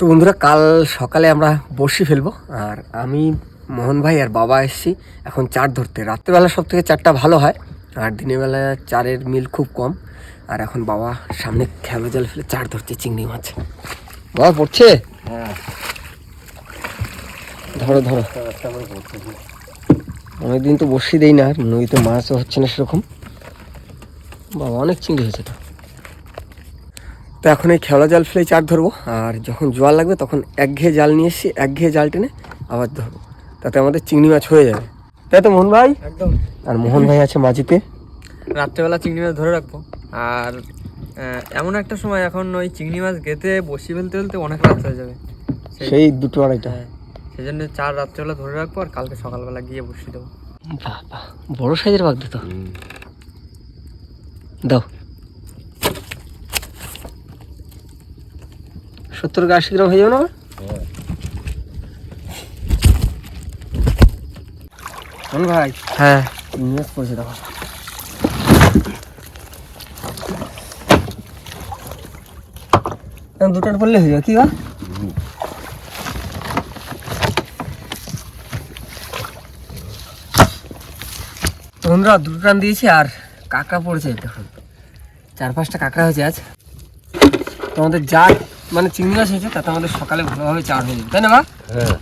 তো বন্ধুরা, কাল সকালে আমরা বড়শি ফেলবো আর আমি মোহন ভাই আর বাবা এসেছি এখন চার ধরতে। রাত্রেবেলা সব থেকে চারটা ভালো হয় আর দিনের বেলা চারের মিল খুব কম। আর এখন বাবা সামনে খেলো জাল ফেলে চার ধরছে চিংড়ি মাছ। বাবা পড়ছে? হ্যাঁ, ধরো ধরো। অনেকদিন তো বড়শি দেই না, আর নদীতে মাছও হচ্ছে না সেরকম। বাবা অনেক চিংড়ি হয়েছে তো। তো এখন এই খেওলা জাল ফেলে চার ধরবো, আর যখন জোয়ার লাগবে তখন একঘেয়ে জাল নিয়ে এসেছি, একঘেয়ে জাল টেনে আবার ধরবো, তাতে আমাদের চিংড়ি মাছ হয়ে যাবে। তাই তো মোহন ভাই? একদম। আর মোহন ভাই আছে মাঝিতে। রাত্রেবেলা চিংড়ি মাছ ধরে রাখবো। আর এমন একটা সময় এখন ওই চিংড়ি মাছ গেতে বসি ফেলতে ফেলতে অনেক রাত হয়ে যাবে, সেই 2-2-2:30। হ্যাঁ, সেই জন্য চার রাত্রেবেলা ধরে রাখবো আর কালকে সকালবেলা গিয়ে বসি দেবো। বাবা বড় সাইজের বাগদা তো। দাও 70-80 গ্রাম হয়ে যাবে না? মোহন ভাই, হ্যাঁ, নিয়ে পড়ছে দেখো। দুটার পড়লে হয়ে যাবে কি বা? বন্ধুরা 2 টান দিয়েছি আর কাঁকড়া পড়েছে দেখুন, 4-5টা কাঁকড়া হয়েছে আজ। তো আমাদের যা মানে চিংড়ি মাছ হয়েছে তাতে আমাদের সকালে ভালোভাবে চার হয়ে যাবে, তাই না? হ্যাঁ।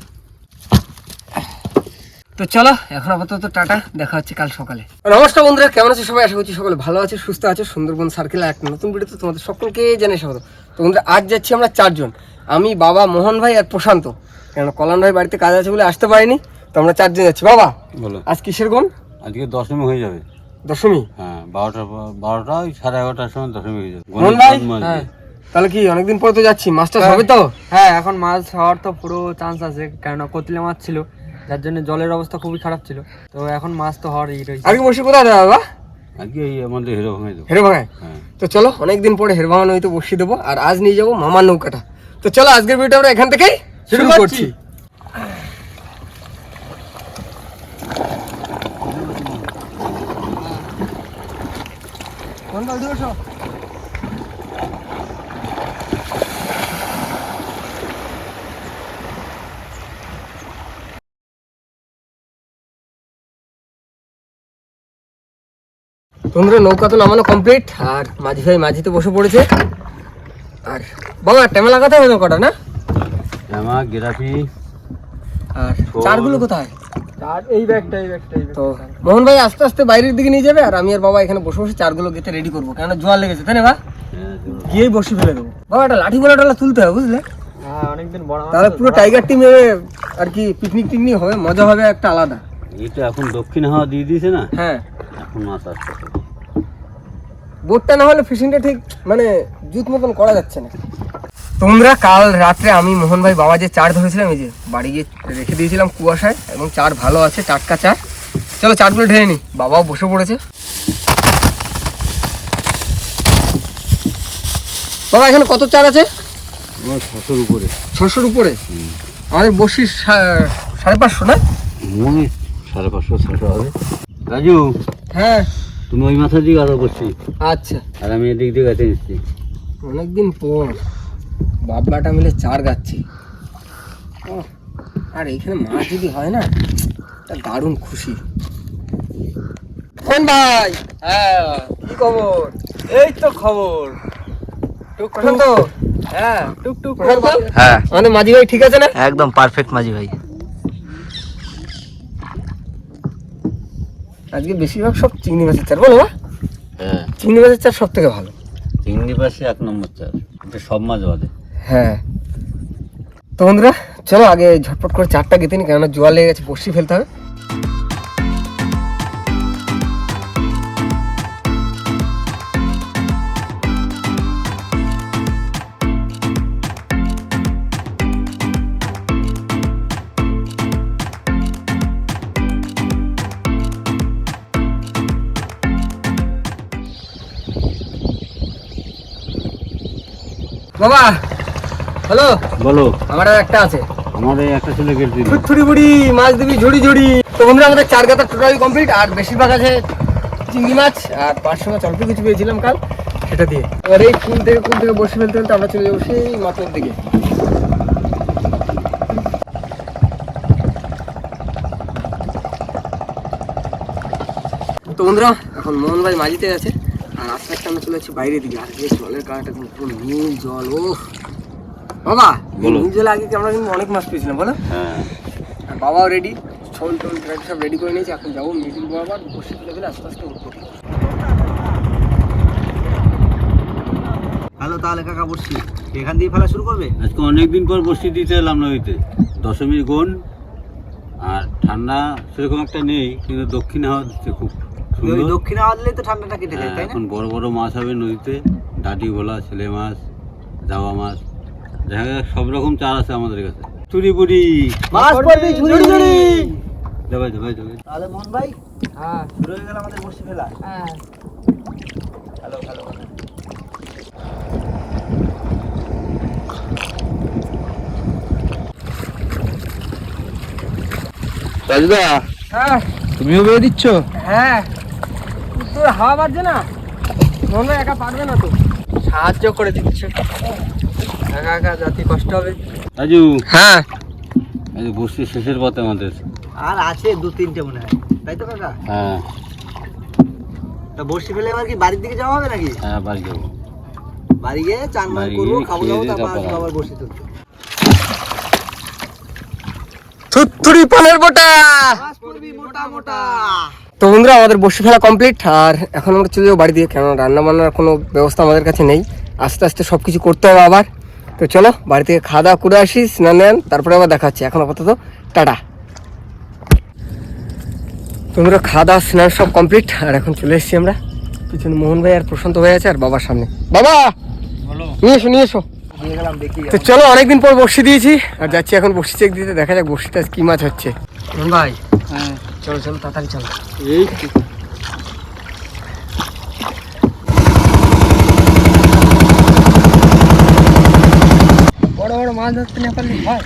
তো চলো এখন আপাতত টাটা, দেখা হচ্ছে কাল সকালে। নমস্কার বন্ধুরা, কেমন আছে সবাই? আশা করছি সকলে ভালো আছে, সুস্থ আছে। সুন্দরবন সার্কেল এক নতুন ভিডিওতে তোমাদের সকলকে জানাই স্বাগত। তো বন্ধুরা, আজ যাচ্ছি আমরা 4 জন, আমি, বাবা, মোহন ভাই আর প্রশান্ত। কেন কল্যাণ ভাই বাড়িতে কাজ আছে বলে আসতে পারিনি, তো আমরা 4 জন যাচ্ছি। বাবা বলো, আজ কিসের গন? আজকে দশমী হয়ে যাবে। দশমী? হ্যাঁ, 12টা ওই 11:30টার সময় দশমী হয়ে যাবে। মোহন ভাই, হ্যাঁ। তাহলে কি অনেকদিন পরে তো যাচ্ছি, মাছটা হবে তো? হ্যাঁ, এখন মাছ হওয়ার তো পুরো চান্স আছে, কেননা কতলে মাছ ছিল যার জন্য জলের অবস্থা খুবই খারাপ ছিল। তো এখন মাছ তো হওয়ার রয়েছে। আগে বসে কোথায় দেবো বাবা? আজকে এই আমাদের হিরো ভাঙাই দেবো। হেরে ভাঙায়? হ্যাঁ। তো চলো, অনেকদিন পরে হেরে ভাঙা নদীতে বসিয়ে দেবো, আর আজ নিয়ে যাবো মামার নৌকাটা। তো চলো আজকের ভিডিওটা আমরা এখান থেকেই শুরু করছি। তোমরা নৌকা তো নামানো কমপ্লিট, আর মাঝি ভাই মাঝিতে বসে পড়েছে। আর বাবা টেমা লাগাতে হবে নৌকাটা, না? আমার গেরাপি আর চারগুলো কোথায়? আর এই ব্যাগটা তো মোহন ভাই আস্তে আস্তে বাইরের দিকে নিয়ে যাবে, আর আমি আর বাবা এখানে বসে বসে চারগুলো গেতে রেডি করবো, কেন জোয়ার লেগেছে, তাই না? বা গিয়েই বসে ফেলে দেবো। বাবা একটা লাঠি বলা টালা তুলতে হবে, বুঝলে? হ্যাঁ, অনেকদিন বড় তাহলে পুরো টাইগার টিমে আর কি পিকনিক টিকনিক হবে, মজা হবে একটা আলাদা। এই তো এখন দক্ষিণ হাওয়া দিয়ে দিয়েছে না, হ্যাঁ, এখন মাছ আসছে। বোটটা না হলে ফিশিংটা ঠিক মানে জুত মতন করা যাচ্ছে না। তোমরা কাল রাত্রে আমি, মোহন ভাই, বাবা যে চার ধরেছিলাম, এই যে বাড়ি গিয়ে রেখে দিয়েছিলাম কুয়াশায়, এবং চার ভালো আছে, টাটকা চার। চলো চারগুলো ঢেলে নি। বাবাও বসে পড়েছে। বাবা এখানে কত চার আছে? 600-র উপরে। 600-র উপরে? আমাদের বসির 550 না? 550-600 হবে। রাজু, হ্যাঁ তুমি ওই মাথা দিয়ে গাড়া করছি, আচ্ছা। আর আমি এদিক দিয়ে গাছে নিচ্ছি। অনেকদিন পর বাবলাটা মিলে চার গাচ্ছি। আর এইখানে মাছ যদি হয় না, তা দারুণ খুশি। কোন ভাই? হ্যাঁ, কি খবর? এই তো খবর। প্রশান্ত? হ্যাঁ, টুকটুক। হ্যাঁ, আমাদের মাঝি ভাই ঠিক আছে না? একদম পারফেক্ট মাঝি ভাই। আজকে বেশিরভাগ সব চিংড়ি মাছের চার, বলো? হ্যাঁ, চিংড়ি মাছের চার সব থেকে ভালো। চিংড়ি পাশে 1 নম্বর চার, এটা সব মাছ বাদে। হ্যাঁ, তো বন্ধুরা চলো আগে ঝটপট করে চারটা গেতে নি, কেননা জোয়ার লেগে গেছে, বসি ফেলতে হবে। বাবা হ্যালো, বলো, আমার আর একটা আছে। আমার এই একটা ছেলে গেট দিল। থুড়ি বুড়ি মাছ দিবি ঝুড়ি ঝুড়ি। তো বন্ধুরা আমাদের চার গাতা টোটালি কমপ্লিট, আর বেশিরভাগ আছে চিংড়ি মাছ, আর 500 মাছ অল্প কিছু পেয়েছিলাম কাল, সেটা দিয়ে। এবার এই কুল থেকে বসে ফেলতে ফেলতে আমরা চলে যাবো সেই মাথার দিকে। তো বন্ধুরা এখন মোহন ভাই মাঝিতে আছে, আর আস্তে আস্তে আমরা চলে যাচ্ছি বাইরের দিকে। আর যে জলের কালারটা কিন্তু পুরো নীল জল। ও বাবা, নীল জলে আগে কি আমরা কিন্তু অনেক মাছ পেয়েছিলাম বলো। হ্যাঁ আর বাবাও রেডি, ছোল টোল সব রেডি করে নিয়েছি। এখন যাবো মিটিং আবার বসে তুলে গেলে আস্তে আস্তে উঠবো। হ্যালো, তাহলে কাকা বসছি এখান দিয়ে ফেলা শুরু করবে? আজকে অনেকদিন পর বসি দিতে এলাম নদীতে। দশমীর গুণ আর ঠান্ডা সেরকম একটা নেই, কিন্তু দক্ষিণে হাওয়া দিচ্ছে খুব সুন্দর। ওই দক্ষিণে হাওয়া দিলেই তো ঠান্ডাটা কেটে যায়, তাই না? এখন বড় বড় মাছ হবে নদীতে, ডাটি ভোলা, ছেলে মাছ, জাওয়া মাছ, দেখা যাক সব রকম চার আছে আমাদের কাছে। চুরি বুড়ি মাছ পড়বি ঝুড়ি ঝুড়ি। যাবাই যাবাই যাবাই। তাহলে মোহন ভাই, হ্যাঁ শুরু হয়ে গেল আমাদের বসি ফেলা। হ্যাঁ হ্যালো হ্যালো। রাজুদা, হ্যাঁ তুমিও বেয়ে দিচ্ছ? হ্যাঁ, তোর হাওয়া বাজছে না, মোহন ভাই একা পারবে না তো। সাহায্য করে দিচ্ছ, একা একা জাতি কষ্ট হবে। রাজু, হ্যাঁ এই যে বসি শেষের পথে আমাদের। আর আছে 2-3টে মনে হয়, তাই তো কাকা? হ্যাঁ তা বসি ফেলে এবার কি বাড়ির দিকে যাওয়া হবে নাকি? হ্যাঁ, বাড়ি যাবো। বাড়ি গিয়ে চান মান বাড়ি করবো, গিয়ে খাবো খেয়ে দাবো, দিয়ে তারপর তারপর আসবো আবার বসি তুলতে। থুতথুরি পানের বোটা। মাছ পড়বি মোটা মোটা। তো বন্ধুরা আমাদের বসি ফেলা কমপ্লিট, আর এখন আমরা চলে যাবো বাড়ি দিয়ে, কেন রান্না বান্নার কোনো ব্যবস্থা আমাদের কাছে নেই। আস্তে আস্তে সব কিছু করতে হবে আবার। তো চলো বাড়ি থেকে খাওয়া দাওয়া করে আসি, স্নান নেন, তারপরে আবার দেখা হচ্ছে। এখন আপাতত টাটা। তোমরা খাওয়া দাওয়া স্নান সব কমপ্লিট, আর এখন চলে এসেছি আমরা। পিছনে মোহন ভাই আর প্রশান্ত ভাই আছে, আর বাবার সামনে। বাবা নিয়ে এসো নিয়ে এসো। দিয়ে গেলাম, দেখি তো চলো অনেকদিন পর বসি দিয়েছি, আর যাচ্ছি এখন বসি চেক দিতে, দেখা যাক বসিটা কি মাছ হচ্ছে। মোহন ভাই হ্যাঁ, চলো চলো তাড়াতাড়ি চলো। এই বড় বড় মাছ ধরতে না পারলে হয়।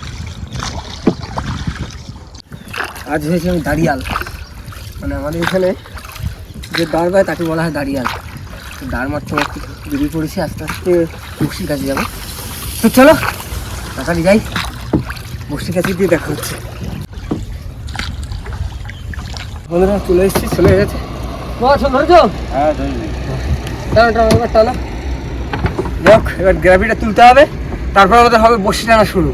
আজ হয়েছে আমি দাঁড়িয়াল, মানে আমাদের এখানে যে দাঁড় পায় তাকে বলা হয় দাঁড়িয়াল। তো দাঁড় মারতে একটু বেরিয়ে পড়েছি, আস্তে আস্তে বসির কাছে যাবো। তো চলো তাড়াতাড়ি যাই, বসির কাছে দিয়ে দেখা হচ্ছে। বন্ধুরা চলে এসেছি, চলে গেছে। ধরেছো? হ্যাঁ ধরিনি। এবার টানা দেখ, এবার গ্রাভিটা তুলতে হবে, তারপর আমাদের হবে বসি টানা শুরু।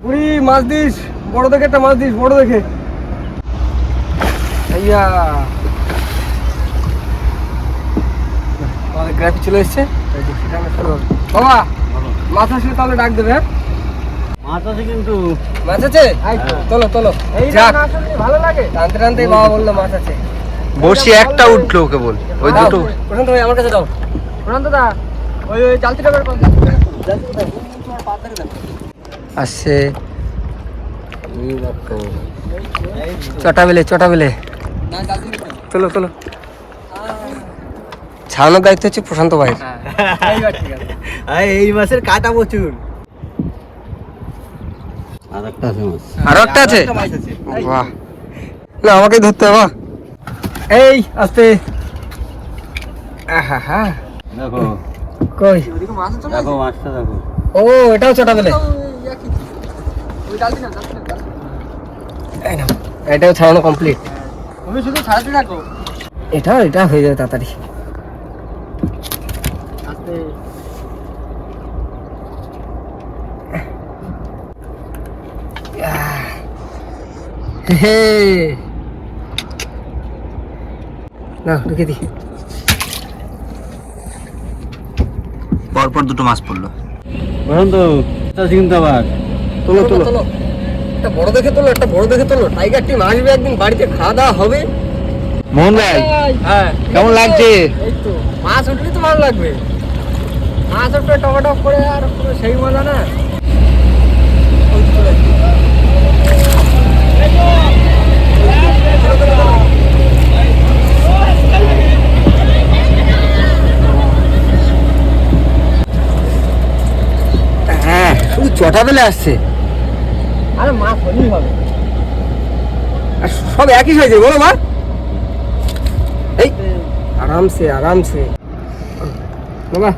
বুড়ি মাছ দিস, বড় দেখে একটা মাছ দিস, বড় দেখে। আইয়া আমাদের গ্রাফি চলে এসছে, তাই বসি টানা শুরু হবে। বাবা মাছ আসলে তাহলে ডাক দেবে। হ্যাঁ মাছ আছে কিন্তু। মাছ আছে, তোলো তোলো। যাক, ভালো লাগে। টানতে টানতে বাবা বললো মাছ আছে। বসি একটা উঠলো কেবল, ওই দাও, দুটো। প্রশান্ত ভাই আমার কাছে দাও। প্রশান্ত দা, ওই জালতিটা বের কর। আসছে চটা বেলে, চটা বেলে। তোলো তোলো। ছাড়ানোর দায়িত্ব হচ্ছে প্রশান্ত ভাই। এই মাছের কাটা প্রচুর। আর একটা আছে মাছ। আরো একটা আছে? মাছ আছে। বাহ, না আমাকেই ধরতে হবে। এই আস্তে। আহা, দেখো কই ওদিকে মাছ আছে না? দেখো মাছটা দেখো। ও এটাও চটা বেলে। এই নাও, এটাও ছাড়ানো কমপ্লিট। তুমি শুধু ছাড়াতে থাকো। এটা হয়ে যাবে তাড়াতাড়ি। হে না ঢুকে দি। পরপর দুটো মাছ পড়লো। বলুন তো এটা আছে কিন্তু আবার। তোলো তোলো তোলো, একটা বড় দেখে তোলো, একটা বড় দেখে তোলো। টাইগার টিম আসবে একদিন, বাড়িতে খাওয়া দাওয়া হবে। মোহন ভাই, হ্যাঁ কেমন লাগছে? এই তো মাছ উঠলে তো ভালো লাগবে। মাছ উঠলে টকাটক করে আর পুরো সেই মজা না। হ্যাঁ শুধু চটা বেলে আসছে, আরে মাছ হলেই হবে। আর সব একই সাইজে বলো মা। এই আরামসে আরামসে বাবা,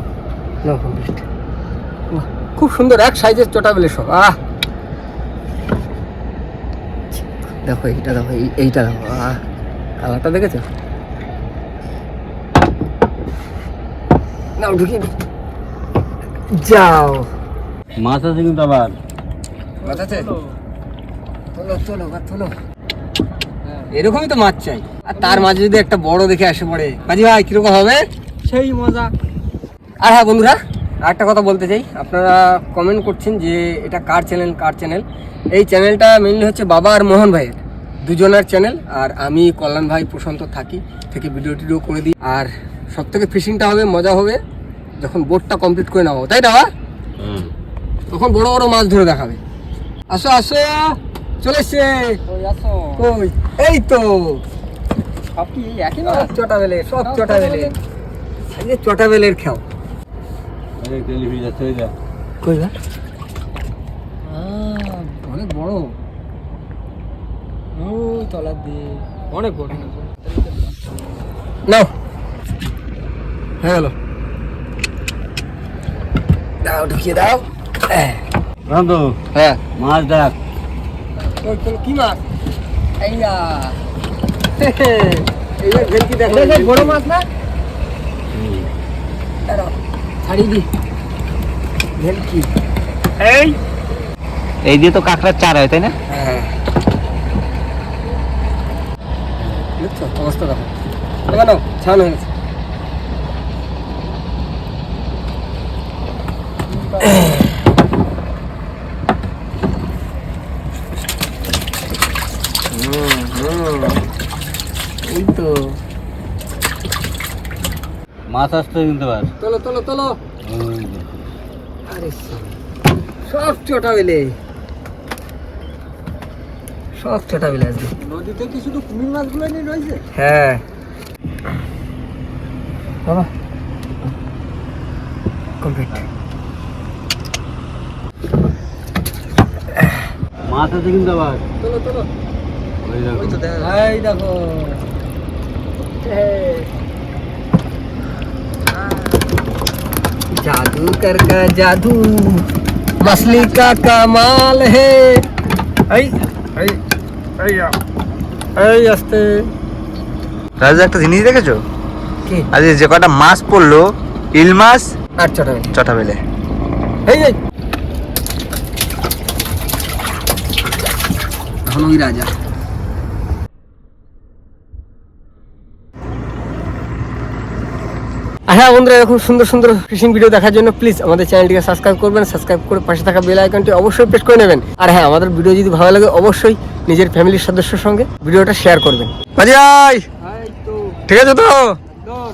নাও কমপ্লিট। খুব সুন্দর এক সাইজের চটা বেলে সব। দেখো এইটা দেখো, এইটা দেখো। কালারটা দেখেছো? নাও ঢুকিয়ে দিই। যাও। মাছ আছে কিন্তু আবার। মাছ আছে? তোলো তোলো বা তোলো। এরকমই তো মাছ চাই, আর তার মাঝে যদি একটা বড় দেখে আসে পড়ে, কাজী ভাই কিরকম হবে? সেই মজা। আর হ্যাঁ বন্ধুরা, আরেকটা কথা বলতে চাই। আপনারা কমেন্ট করছেন যে এটা কার চ্যানেল। এই চ্যানেলটা মেনলি হচ্ছে বাবা আর মোহন ভাইয়ের দুজনের চ্যানেল, আর আমি কল্যাণ ভাই প্রশান্ত থেকে ভিডিও করে দিই। আর সব থেকে ফিশিংটা হবে, মজা হবে যখন বোটটা কমপ্লিট করে নেওয়া হবে, তাই না? তখন বড় বড় মাছ ধরে দেখাবে। আসো আসো, চলে এসছে। কই? এই তো সব কি একই সব চটা বেলে, সব চটা বেলে। আজকে চটা বেলের খাও। টেলিভিশন যাচ্ছে ওই যা। কই না? অনেক বড়। ও তলার দিয়ে অনেক বড়। নাও, হয়ে গেল। দাও, ঢুকিয়ে দাও। প্রশান্ত, হ্যাঁ, মাছ দেখ। কি মাছ? এইয়া এইবার ভেলকি দেখো, বড় মাছ না? দাঁড়াও, ছাড়িয়ে দি। ভেলকি। এই দিয়ে তো কাঁকড়ার চার হয়, তাই না? হ্যাঁ, দেখছো অবস্থা দেখো। এবার নাও, ছাড়ানো হয়ে গেছে। এই তো মাছ আসছে কিন্তু আবার। তোলো তোলো তোলো। ওই যে। আরে সব চটা বেলে, সব চটা বেলে আসবে। নদীতে কি শুধু কুমির মাছগুলো নিয়ে রয়েছে? হ্যাঁ বাবা, কমপ্লিট। মাছ আছে কিন্তু আবার। তোলো তোলো। ওই দেখো। এই দেখো, जादू कर का जादू मछली का कमाल है। এই এই এই এই আস্তে। রাজু, একটা জিনিস দেখেছো? কি? আজ যে কটা মাছ পড়লো, ইল মাছ আর চটা বেলে। চটা বেলে। এই এই এখন ওই রাজা। হ্যাঁ বন্ধুরা, এরকম সুন্দর সুন্দর ফিশিং ভিডিও দেখার জন্য প্লিজ আমাদের চ্যানেলটিকে সাবস্ক্রাইব করবেন। সাবস্ক্রাইব করে পাশে থাকা বেল আইকনটি অবশ্যই প্রেস করে নেবেন। আর হ্যাঁ, আমাদের ভিডিও যদি ভালো লাগে অবশ্যই নিজের ফ্যামিলির সদস্যের সঙ্গে ভিডিওটা শেয়ার করবেন। কাজী ভাই, এই তো ঠিক আছে তো? একদম।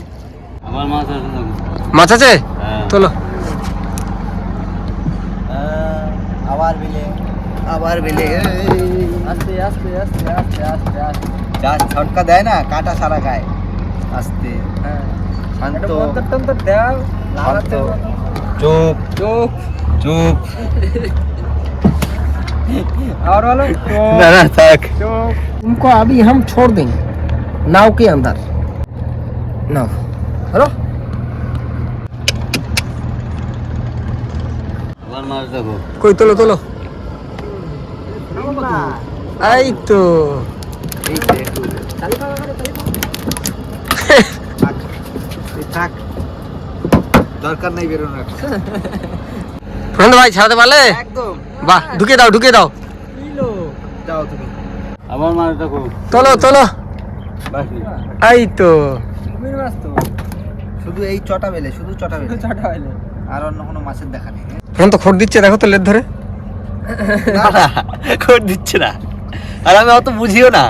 আবার মাছ আছে দেখো। মাছ আছে? হ্যাঁ। চলো। আবার বেলে, আবার বেলে। আস্তে আস্তে আস্তে আস্তে আস্তে আস্তে। যা ছটকা দেয় না, কাটা সারা গায়ে। আস্তে, হ্যাঁ, শান্ত, একটা মন্তর টন্তর দাও, লাগাতে শান্ত। হবে। চুপ চোখ চুপ। और वाला না না, থাক। चोक उनको अभी हम छोड़ देंगे नाव के अंदर। नाव हेलो, আবার মাছ দেখো। कोई তোলো তোলো। এই তো এই দেখো। থাক, দরকার নাই বেরোনোর। প্রশান্ত ভাই, ছাড়াতে পারলে? একদম। বাহ, ঢুকিয়ে দাও ঢুকিয়ে দাও। কিলো যাও তুমি। আবার মাছ দেখো। তোলো তোলো। বাস নি। এই তো কুমির মাছ তো শুধু এই চটা বেলে, শুধু চটা বেলে, ছটা হইলে আর অন্য কোনো মাছের দেখা নেই। প্রশান্ত খোট দিচ্ছে, দেখো তো লেট ধরে। খোঁজ দিচ্ছে না, আর আমি অত বুঝিও না।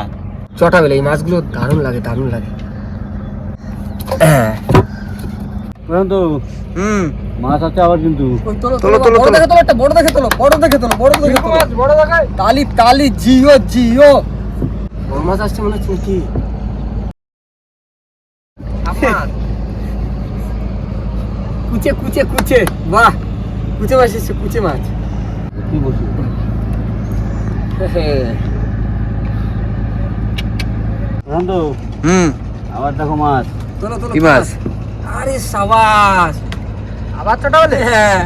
চটা বেলে এই মাছগুলো দারুণ লাগে, দারুণ লাগে। প্রশান্ত, মাছ আছে আবার কিন্তু। তোলো তোলো, তোলো, বড় তোলো। দেখে তোলো, একটা বড় দেখে তোলো, বড় দেখে তোলো, বড় দেখে তোলো। মাছ বড় দেখায়। তালি তালি, জিও জিও। বড় মাছ আসছে মনে হচ্ছে কি? আমার কুচে কুচে কুচে, বাহ, কুচে মাছ এসছে, কুচে মাছ। কি বসি? প্রশান্ত, আবার দেখো মাছ। তোলো তোলো। কি মাছ? আরে সাবাস, আবার ছটা হলে হ্যাঁ।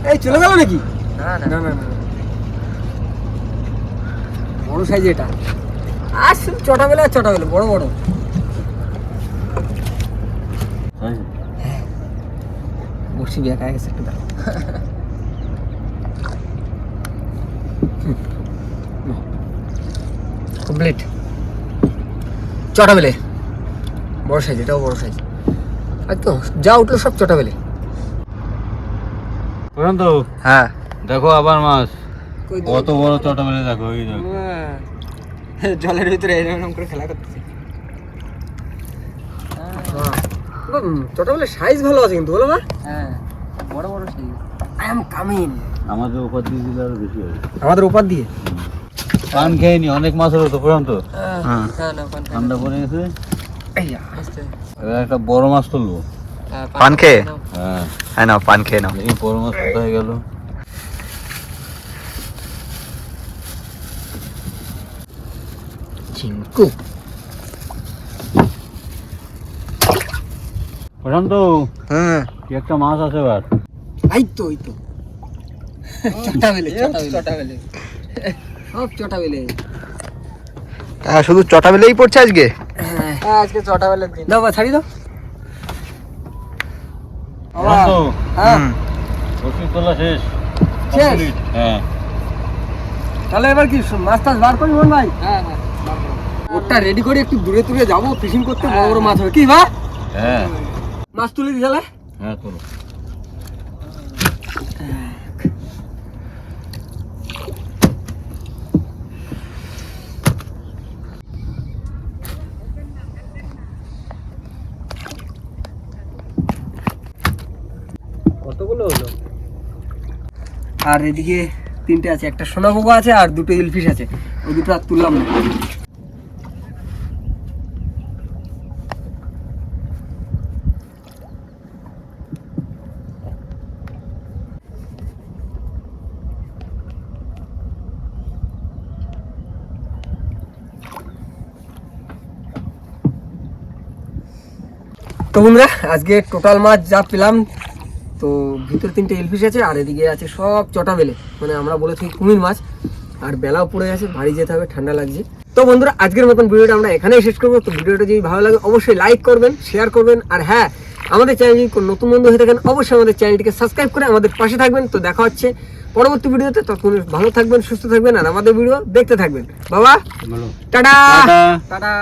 এই চলে গেল নাকি? না না না না না, বড় সাইজ এটা। আর শুধু চটা বেলে আর চটা বেলে, বড় বড়। বসি বেঁকা গেছে একটু দাঁড়াও। কমপ্লিট চটা বেলে, বড় সাইজ, এটাও বড় সাইজ। একদম যা উঠলো সব চটা বেলে। প্রশান্ত, হ্যাঁ দেখো আবার মাছ, কত বড় চটা মেলে, দেখো এই দেখো। জলের ভিতরে এরকম করে খেলা করতেছে। চটা বেলে সাইজ ভালো আছে কিন্তু, বলো না? হ্যাঁ বড় বড় সাইজ। I am coming. আমাদের উপর দিয়ে দিলে আরো বেশি হবে। আমাদের ওপার দিয়ে পান খেয়ে নি, অনেক মাছ হলো তো প্রশান্ত। হ্যাঁ না ঠান্ডা পড়ে গেছে, এইয়া এবার একটা বড় মাছ তুলবো। পান খেয়ে? হ্যাঁ, হ্যাঁ নাও পান খেয়ে নাও। দেখি বড় মাছ কোথায় গেল। চিঙ্কু। প্রশান্ত, হ্যাঁ কি একটা মাছ আছে এবার। এই তো চটা বেলে, চটা বেলে, সব চটা বেলে। শুধু চটা বেলেই পড়ছে আজকে। হ্যাঁ আজকে চটা বেলে দিন। দাও বা ছাড়ি দাও। প্রশান্ত, হ্যাঁ ওষুধ তোলা শেষ। শেষ? Complete? হ্যাঁ। তাহলে এবার কি মাছ টাছ বার করি মন ভাই? হ্যাঁ ওটা রেডি করে একটু দূরে দূরে যাবো ফিশিং করতে, বড় বড় মাছ হবে কি বা? হ্যাঁ মাছ তুলে দিই তাহলে। হ্যাঁ তোলো। কতগুলো হলো? আর এদিকে তিনটে আছে, একটা সোনা বোগা আছে আর দুটো ইলফিশ আছে, ওই দুটো আর তুললাম না। তো বন্ধুরা আজকে টোটাল মাছ যা পেলাম, তো ভিতরে তিনটে এলফিশ আছে আর এদিকে আছে সব চটা বেলে, মানে আমরা বলে থাকি কুমির মাছ। আর বেলাও পড়ে গেছে, বাড়ি যেতে হবে, ঠান্ডা লাগছে। তো বন্ধুরা আজকের মতন ভিডিওটা আমরা এখানেই শেষ করবো। তো ভিডিওটা যদি ভালো লাগে অবশ্যই লাইক করবেন, শেয়ার করবেন, আর হ্যাঁ আমাদের চ্যানেল যদি কোনো নতুন বন্ধু হয়ে থাকেন অবশ্যই আমাদের চ্যানেলটিকে সাবস্ক্রাইব করে আমাদের পাশে থাকবেন। তো দেখা হচ্ছে পরবর্তী ভিডিওতে, ততক্ষণ ভালো থাকবেন, সুস্থ থাকবেন আর আমাদের ভিডিও দেখতে থাকবেন। বাবা বলো। Tata tata. টাটা।